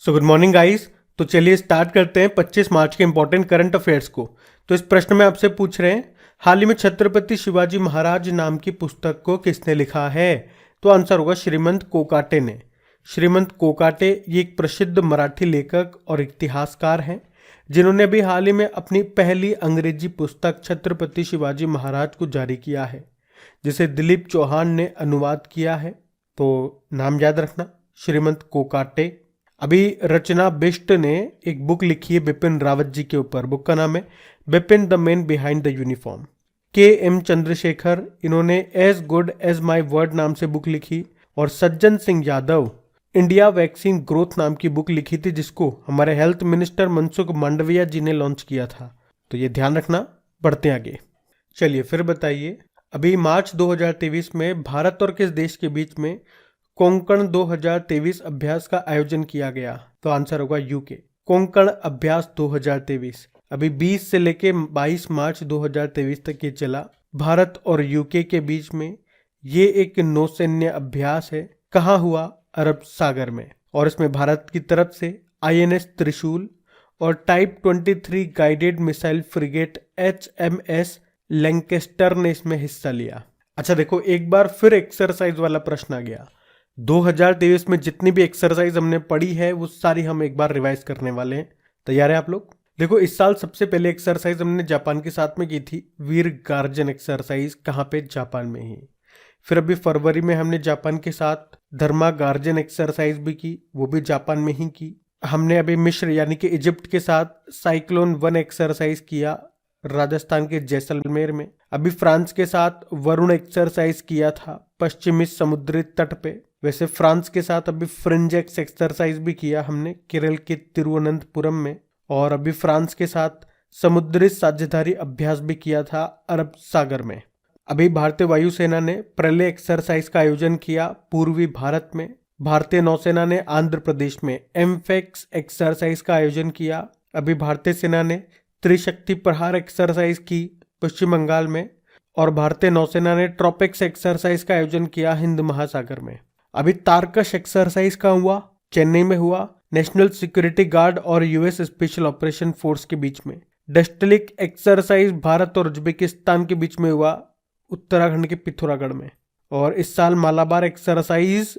So good morning guys. तो चलिए start करते हैं 25 मार्च के इंपॉर्टेंट करंट अफेयर्स को। तो इस प्रश्न में आपसे पूछ रहे हैं, हाल ही में छत्रपति शिवाजी महाराज नाम की पुस्तक को किसने लिखा है? तो आंसर होगा श्रीमंत कोकाटे ने। श्रीमंत कोकाटे ये एक प्रसिद्ध मराठी लेखक और इतिहासकार हैं जिन्होंने अभी हाल ही में अपनी पहली अंग्रेजी पुस्तक छत्रपति शिवाजी महाराज को जारी किया है, जिसे दिलीप चौहान ने अनुवाद किया है। तो नाम याद रखना, श्रीमंत कोकाटे। अभी रचना बिष्ट ने एक बुक लिखी है बिपिन रावत जी के ऊपर। बुक का नाम है Bipin the man behind the uniform. K M. Chandrashekhar, इन्होंने as good as my word नाम से बुक लिखी। और Sajjan Singh Yadav India vaccine growth नाम की बुक लिखी थी, जिसको हमारे हेल्थ मिनिस्टर मनसुख मांडविया जी ने लॉन्च किया था। तो ये ध्यान रखना। बढ़ते हैं आगे। चलिए फिर बताइए, अभी मार्च 2023 में भारत और किस देश के बीच में कोंकण 2023 अभ्यास का आयोजन किया गया? तो आंसर होगा यूके। कोंकण अभ्यास 2023 अभी 20 से लेके 22 मार्च 2023 तक ये चला। भारत और यूके के बीच में ये एक नौसैन्य अभ्यास है। कहाँ हुआ? अरब सागर में। और इसमें भारत की तरफ से INS त्रिशूल और type 23 guided missile frigate HMS Lancaster ने इसमें हिस्सा लिया। अच्छा देखो, एक बार फिर एक्सरसाइज वाला प्रश्न आ गया। 2023 में जितनी भी एक्सरसाइज हमने पढ़ी है वो सारी हम एक बार रिवाइज करने वाले हैं। तैयार है आप लोग? देखो, इस साल सबसे पहले एक्सरसाइज हमने जापान के साथ में की थी, वीर गार्जन एक्सरसाइज। कहाँ पे? जापान में ही। फिर अभी फरवरी में हमने जापान के साथ धर्मा गार्जन एक्सरसाइज भी की, वो भी जापान में ही की। हमने अभी मिस्र यानी कि इजिप्ट के साथ साइक्लोन 1 एक्सरसाइज किया, राजस्थान के जैसलमेर में। अभी फ्रांस के साथ वरुण एक्सरसाइज किया था, पश्चिमी समुद्री तट पे। वैसे फ्रांस के साथ अभी फ्रिंजेक्स एक्सरसाइज भी किया हमने, केरल के तिरुवनंतपुरम में। और अभी फ्रांस के साथ समुद्री साझेदारी अभ्यास भी किया था अरब सागर में। अभी भारतीय वायुसेना ने प्रलय एक्सरसाइज का आयोजन किया पूर्वी भारत में। भारतीय नौसेना ने आंध्र प्रदेश में एम्फेक्स एक्सरसाइज का आयोजन किया। अभी भारतीय सेना ने त्रिशक्ति प्रहार एक्सरसाइज की पश्चिम बंगाल में। और भारतीय नौसेना ने ट्रॉपिक्स एक्सरसाइज का आयोजन किया हिंद महासागर में। अभी तारकश एक्सरसाइज का हुआ, चेन्नई में हुआ, नेशनल सिक्योरिटी गार्ड और US स्पेशल ऑपरेशन फोर्स के बीच में। डस्टलिक एक्सरसाइज भारत और उज्बेकिस्तान के बीच में हुआ, उत्तराखंड के पिथौरागढ़ में। और इस साल मालाबार एक्सरसाइज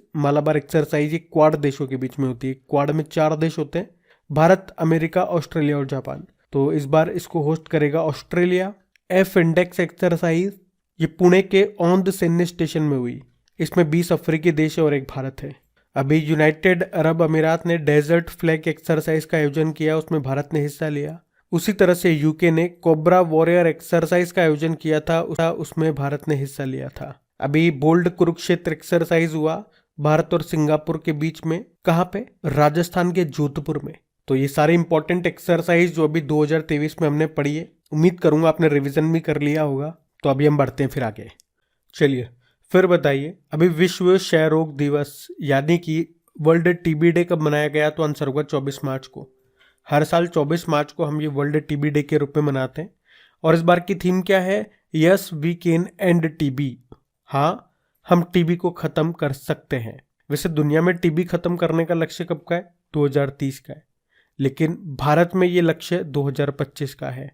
ये क्वाड देशों के बीच में होती है। क्वाड में 4 देश होते हैं, भारत, अमेरिका, ऑस्ट्रेलिया और जापान। तो इस बार इसको होस्ट करेगा ऑस्ट्रेलिया। एफ इंडेक्स एक्सरसाइज ये पुणे के औंध सैन्य स्टेशन में हुई। इसमें 20 अफ्रीकी देश और एक भारत है। अभी यूनाइटेड अरब अमीरात ने डेजर्ट फ्लैग एक्सरसाइज का आयोजन किया, उसमें भारत ने हिस्सा लिया। उसी तरह से यूके ने कोबरा वॉरियर एक्सरसाइज का आयोजन किया था, उसमें भारत ने हिस्सा लिया था। अभी बोल्ड कुरुक्षेत्र एक्सरसाइज हुआ भारत और सिंगापुर के बीच में। कहाँ पे? राजस्थान के जोधपुर में। तो ये सारे इंपॉर्टेंट एक्सरसाइज जो अभी 2023 में हमने पढ़ी है, उम्मीद करूंगा आपने रिवीजन भी कर लिया होगा। तो अभी हम बढ़ते हैं फिर आगे। चलिए फिर बताइए, अभी विश्व क्षय रोग दिवस यानी कि वर्ल्ड TB डे कब मनाया गया? तो आंसर होगा 24 मार्च को। हर साल 24 मार्च को हम ये वर्ल्ड TB डे के रूप में मनाते हैं। और इस बार की थीम क्या है? Yes we can end TB। हाँ, हम TB को खत्म कर सकते हैं। वैसे दुनिया में TB खत्म करने का लक्ष्य कब का है? 2030 का है, लेकिन भारत में ये लक्ष्य 2025 का है।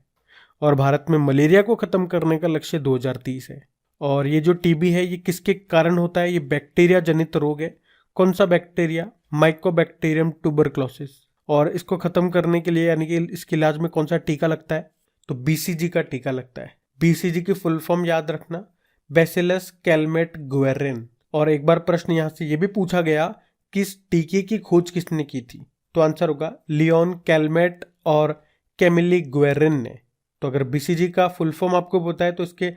और भारत में मलेरिया को खत्म करने का लक्ष्य 2030 है। और ये जो TB है ये किसके कारण होता है? ये बैक्टीरिया जनित रोग है। कौन सा बैक्टीरिया? Mycobacterium tuberculosis. और इसको खत्म करने के लिए यानी कि इसके इलाज में कौन सा टीका लगता है? तो BCG का टीका लगता है। BCG की फुल फॉर्म याद रखना, बैसिलस कैलमेट गुएरिन। और एक बार प्रश्न यहाँ से ये भी पूछा गया कि इस टीके की खोज किसने की थी? तो आंसर होगा लियोन कैलमेट और कैमिली गुएरिन ने। तो अगर BCG का फुल फॉर्म आपको पता है तो इसके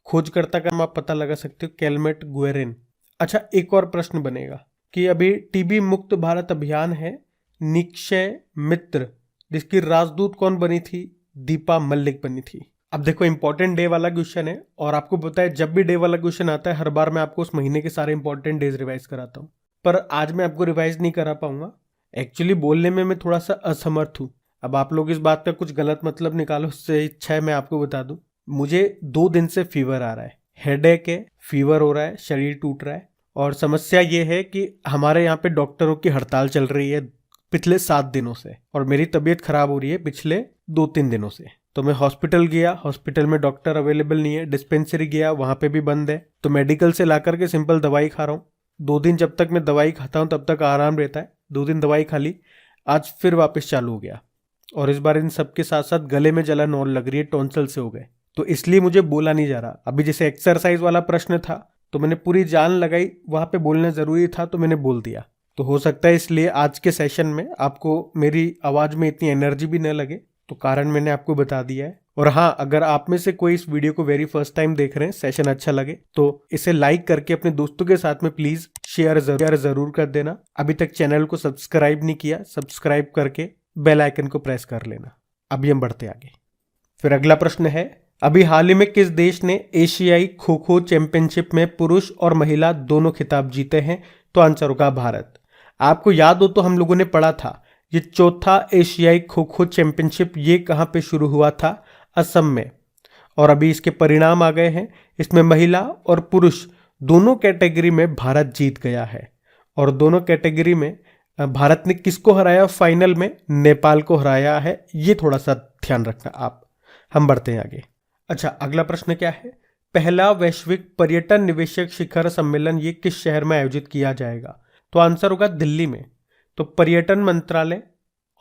खोजकर्ता का नाम आप पता लगा सकते हो, कैलमेट गुएरिन। अच्छा, एक और प्रश्न बनेगा कि अभी TB मुक्त भारत अभियान है, निक्षय मित्र, जिसकी राजदूत कौन बनी थी? दीपा मलिक बनी थी। अब देखो, इंपॉर्टेंट डे वाला क्वेश्चन है और आपको पता है जब भी डे वाला क्वेश्चन आता है हर बार मैं आपको उस महीने के सारे इंपॉर्टेंट डेज रिवाइज कराता हूँ, पर आज मैं आपको रिवाइज नहीं करा पाऊंगा। एक्चुअली बोलने में मैं थोड़ा सा असमर्थ हूँ। अब आप लोग इस बात का कुछ गलत मतलब निकालो, उससे इच्छा है मैं आपको बता दूं, मुझे 2 दिन से फीवर आ रहा है, हेडेक है, फीवर हो रहा है, शरीर टूट रहा है। और समस्या ये है कि हमारे यहाँ पे डॉक्टरों की हड़ताल चल रही है। पिछले 7 दिनों से, और मेरी तबीयत खराब हो रही है पिछले 2-3 दिनों से। तो मैं हॉस्पिटल गया, हॉस्पिटल में डॉक्टर अवेलेबल नहीं है। डिस्पेंसरी गया, वहां पे भी बंद है। तो मेडिकल से ला करके सिंपल दवाई खा रहा हूँ। 2 दिन जब तक मैं दवाई खाता हूँ तब तक आराम रहता है। 2 दिन दवाई खा ली, आज फिर वापस चालू हो गया। और इस बार इन सबके साथ साथ गले में जलन और लग रही है, टॉन्सिल से हो गए। तो इसलिए मुझे बोला नहीं जा रहा। अभी जैसे एक्सरसाइज वाला प्रश्न था तो मैंने पूरी जान लगाई, वहां पे बोलना जरूरी था तो मैंने बोल दिया। तो हो सकता है इसलिए आज के सेशन में आपको मेरी आवाज में इतनी एनर्जी भी न लगे, तो कारण मैंने आपको बता दिया है। और हाँ, अगर आप में से कोई इस वीडियो को वेरी फर्स्ट टाइम देख रहे हैं, सेशन अच्छा लगे तो इसे लाइक करके अपने दोस्तों के साथ में प्लीज शेयर जरूर कर देना। अभी तक चैनल को सब्सक्राइब नहीं किया, सब्सक्राइब करके बेल आइकन को प्रेस कर लेना। अभी हम बढ़ते आगे। फिर अगला प्रश्न है, अभी हाल ही में किस देश ने एशियाई खो खो चैंपियनशिप में पुरुष और महिला दोनों खिताब जीते हैं? तो आंसर होगा भारत। आपको याद हो तो हम लोगों ने पढ़ा था ये चौथा एशियाई खो खो चैंपियनशिप ये कहां पे शुरू हुआ था? असम में। और अभी इसके परिणाम आ गए हैं। इसमें महिला और पुरुष दोनों कैटेगरी में भारत जीत गया है। और दोनों कैटेगरी में भारत ने किसको हराया? फाइनल में नेपाल को हराया है। ये थोड़ा सा ध्यान रखना आप। हम बढ़ते हैं आगे। अच्छा, अगला प्रश्न क्या है? पहला वैश्विक पर्यटन निवेशक शिखर सम्मेलन ये किस शहर में आयोजित किया जाएगा? तो आंसर होगा दिल्ली में। तो पर्यटन मंत्रालय,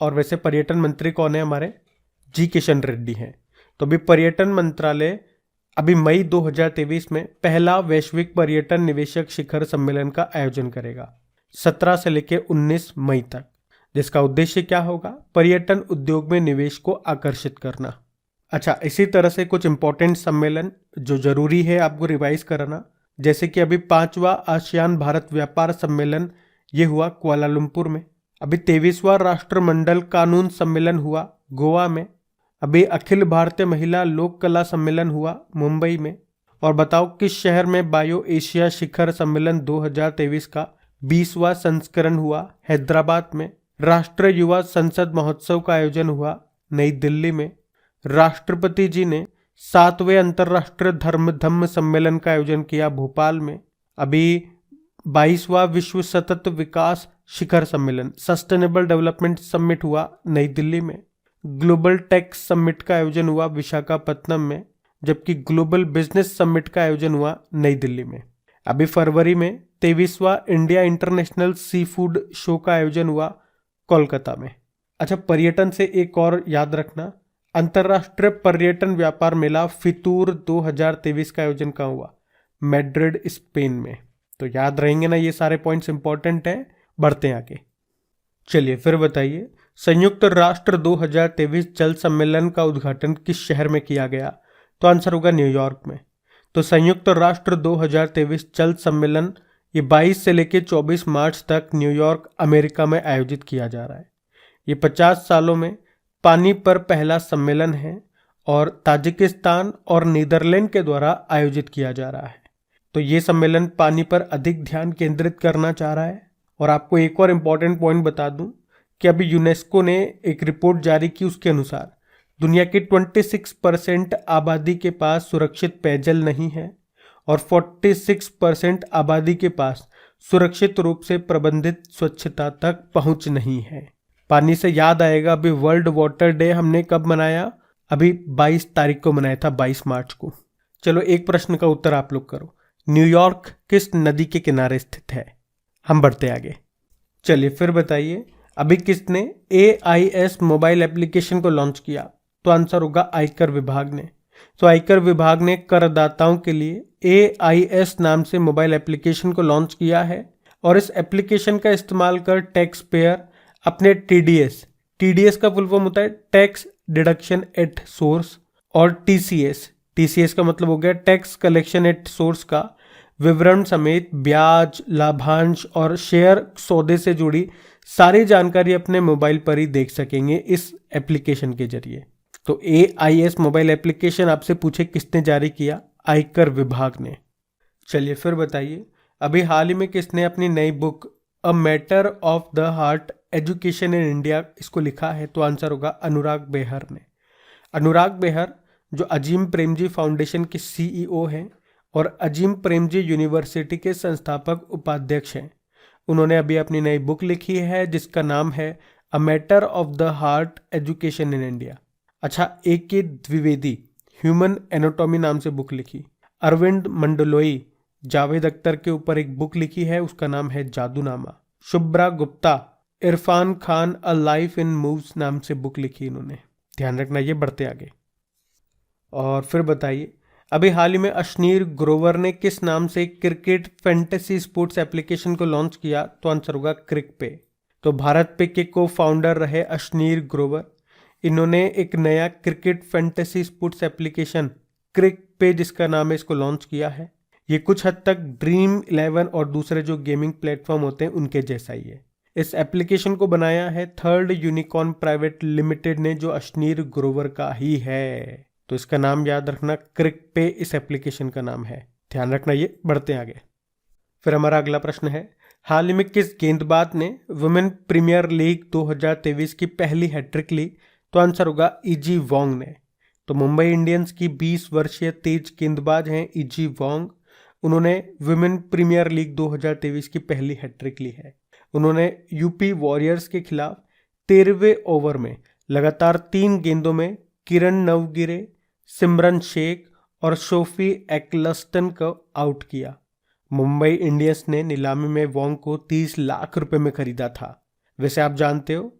और वैसे पर्यटन मंत्री कौन है हमारे? जी किशन रेड्डी हैं। तो अभी पर्यटन मंत्रालय अभी मई 2023 में पहला वैश्विक पर्यटन निवेशक शिखर सम्मेलन का आयोजन करेगा 17 से लेकर 19 मई तक, जिसका उद्देश्य क्या होगा? पर्यटन उद्योग में निवेश को आकर्षित करना। अच्छा, इसी तरह से कुछ इंपॉर्टेंट सम्मेलन जो जरूरी है आपको रिवाइज करना, जैसे कि अभी 5वां आसियान भारत व्यापार सम्मेलन ये हुआ कुआलालंपुर में। अभी 23वां राष्ट्रमंडल कानून सम्मेलन हुआ गोवा में। अभी अखिल भारतीय महिला लोक कला सम्मेलन हुआ मुंबई में। और बताओ किस शहर में बायो एशिया शिखर सम्मेलन 2023 का 20वां संस्करण हुआ? हैदराबाद में। राष्ट्रीय युवा संसद महोत्सव का आयोजन हुआ नई दिल्ली में। राष्ट्रपति जी ने 7वें अंतर्राष्ट्रीय धम्म सम्मेलन का आयोजन किया भोपाल में। अभी 22वां विश्व सतत विकास शिखर सम्मेलन सस्टेनेबल डेवलपमेंट समिट हुआ नई दिल्ली में। ग्लोबल टेक समिट का आयोजन हुआ विशाखापत्तनम में, जबकि ग्लोबल बिजनेस समिट का आयोजन हुआ नई दिल्ली में। अभी फरवरी में 23वां India international sea food show का आयोजन हुआ कोलकाता में। अच्छा, पर्यटन से एक और याद रखना, अंतर्राष्ट्रीय पर्यटन व्यापार मेला फितूर 2023 का आयोजन कहाँ हुआ? मैड्रिड स्पेन में। तो याद रहेंगे ना, ये सारे पॉइंट्स इंपॉर्टेंट है। बढ़ते हैं आगे। चलिए फिर बताइए, संयुक्त राष्ट्र 2023 जल सम्मेलन का उद्घाटन किस शहर में किया गया? तो आंसर होगा न्यूयॉर्क में। तो संयुक्त राष्ट्र 2023 जल सम्मेलन ये 22 से लेकर 24 मार्च तक न्यूयॉर्क अमेरिका में आयोजित किया जा रहा है। ये 50 सालों में पानी पर पहला सम्मेलन है और ताजिकिस्तान और नीदरलैंड के द्वारा आयोजित किया जा रहा है। तो ये सम्मेलन पानी पर अधिक ध्यान केंद्रित करना चाह रहा है। और आपको एक और इम्पॉर्टेंट पॉइंट बता दूं कि अभी यूनेस्को ने एक रिपोर्ट जारी की, उसके अनुसार दुनिया की 26% आबादी के पास सुरक्षित पेयजल नहीं है और 46% आबादी के पास सुरक्षित रूप से प्रबंधित स्वच्छता तक पहुंच नहीं है। पानी से याद आएगा, अभी वर्ल्ड वाटर डे हमने कब मनाया? अभी 22 तारीख को मनाया था, 22 मार्च को। चलो एक प्रश्न का उत्तर आप लोग करो, न्यूयॉर्क किस नदी के किनारे स्थित है? हम बढ़ते आगे। चलिए फिर बताइए, अभी किसने AIS मोबाइल एप्लीकेशन को लॉन्च किया? तो आंसर होगा आयकर विभाग ने। तो आयकर विभाग ने करदाताओं के लिए AIS नाम से मोबाइल एप्लीकेशन को लॉन्च किया है। और इस एप्लीकेशन का इस्तेमाल कर टैक्स पेयर अपने TDS का फुल फॉर्म होता है टैक्स डिडक्शन एट सोर्स, और TCS का मतलब हो गया टैक्स कलेक्शन एट सोर्स का विवरण समेत ब्याज, लाभांश और शेयर सौदे से जुड़ी सारी जानकारी अपने मोबाइल पर ही देख सकेंगे इस एप्लीकेशन के जरिए। तो AIS मोबाइल एप्लीकेशन आपसे पूछे किसने जारी किया? आयकर विभाग ने। चलिए फिर बताइए, अभी हाल ही में किसने अपनी नई book a matter of the heart education in India इसको लिखा है? तो आंसर होगा अनुराग बेहर ने। अनुराग बेहर जो अजीम प्रेमजी फाउंडेशन के CEO हैं और अजीम प्रेमजी यूनिवर्सिटी के संस्थापक उपाध्यक्ष हैं। उन्होंने अभी अपनी नई बुक लिखी है जिसका नाम है a matter of the heart education in India. अच्छा, A.K. द्विवेदी ह्यूमन एनाटॉमी नाम से बुक लिखी। अरविंद मंडलोई जावेद अख्तर के ऊपर एक बुक लिखी है, उसका नाम है Jadunama. Shubhra Gupta Irfan Khan a life in moves नाम से बुक लिखी इन्होंने। ध्यान रखना, ये बढ़ते आगे। और फिर बताइए, अभी हाल ही में अश्नीर ग्रोवर ने किस नाम से क्रिकेट फैंटेसी स्पोर्ट्स एप्लीकेशन को लॉन्च किया? तो आंसर होगा क्रिक पे। तो भारत पे के को फाउंडर रहे अश्नीर ग्रोवर। इन्होंने एक नया क्रिकेट फैंटेसी स्पोर्ट्स एप्लीकेशन क्रिक पे, जिसका नाम है, इसको लॉन्च किया है। ये कुछ हद तक ड्रीम 11 और दूसरे जो गेमिंग प्लेटफॉर्म होते हैं उनके जैसा ही है। इस एप्लीकेशन को बनाया है थर्ड यूनिकॉर्न प्राइवेट लिमिटेड ने, जो अश्नीर ग्रोवर का ही है। तो इसका नाम याद रखना, क्रिक पे इस एप्लीकेशन का नाम है। ध्यान रखना, ये बढ़ते आगे। फिर हमारा अगला प्रश्न है, हाल ही में किस गेंदबाज ने वुमेन प्रीमियर लीग 2023 की पहली हैट्रिक ली? तो आंसर होगा इजी वोंग ने। तो मुंबई इंडियंस की 20 वर्षीय तेज गेंदबाज हैं इजी वोंग। उन्होंने वुमेन प्रीमियर लीग 2023 की पहली हैट्रिक ली है। उन्होंने यूपी वॉरियर्स के खिलाफ 13वें ओवर में लगातार 3 गेंदों में किरण नवगिरे, सिमरन शेख और सोफी एक्लस्टन को आउट किया। मुंबई इंडियंस ने नीलामी में वोंग को 30 लाख रुपए में खरीदा था। वैसे आप जानते हो,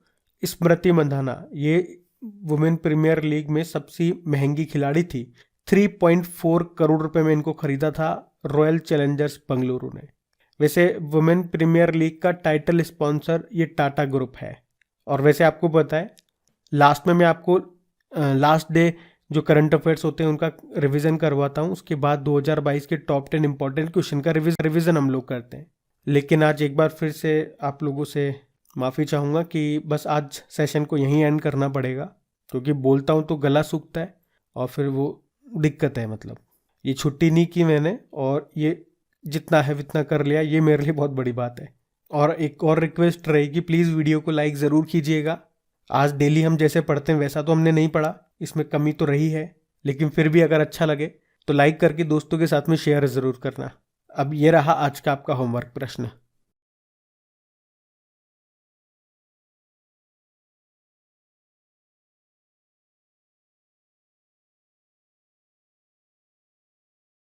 स्मृति मंधाना ये वुमेन प्रीमियर लीग में सबसे महंगी खिलाड़ी थी। 3.4 करोड़ रुपए में इनको खरीदा था रॉयल चैलेंजर्स बेंगलुरु ने। वैसे वुमेन प्रीमियर लीग का टाइटल स्पॉन्सर ये टाटा ग्रुप है। और वैसे आपको पता है, लास्ट में मैं आपको लास्ट डे जो करंट अफेयर्स होते हैं उनका रिवीजन करवाता हूँ। उसके बाद 2022 के टॉप 10 इंपॉर्टेंट क्वेश्चन का रिवीजन हम लोग करते हैं। लेकिन आज एक बार फिर से आप लोगों से माफ़ी चाहूँगा कि बस आज सेशन को यहीं एंड करना पड़ेगा, क्योंकि बोलता हूँ तो गला सूखता है और फिर वो दिक्कत है। मतलब ये छुट्टी नहीं की मैंने, और ये जितना है इतना कर लिया, ये मेरे लिए बहुत बड़ी बात है। और एक और रिक्वेस्ट रहेगी, प्लीज़ वीडियो को लाइक ज़रूर कीजिएगा। आज डेली हम जैसे पढ़ते हैं वैसा तो हमने नहीं पढ़ा, इसमें कमी तो रही है, लेकिन फिर भी अगर अच्छा लगे तो लाइक करके दोस्तों के साथ में शेयर ज़रूर करना। अब ये रहा आज का आपका होमवर्क प्रश्न।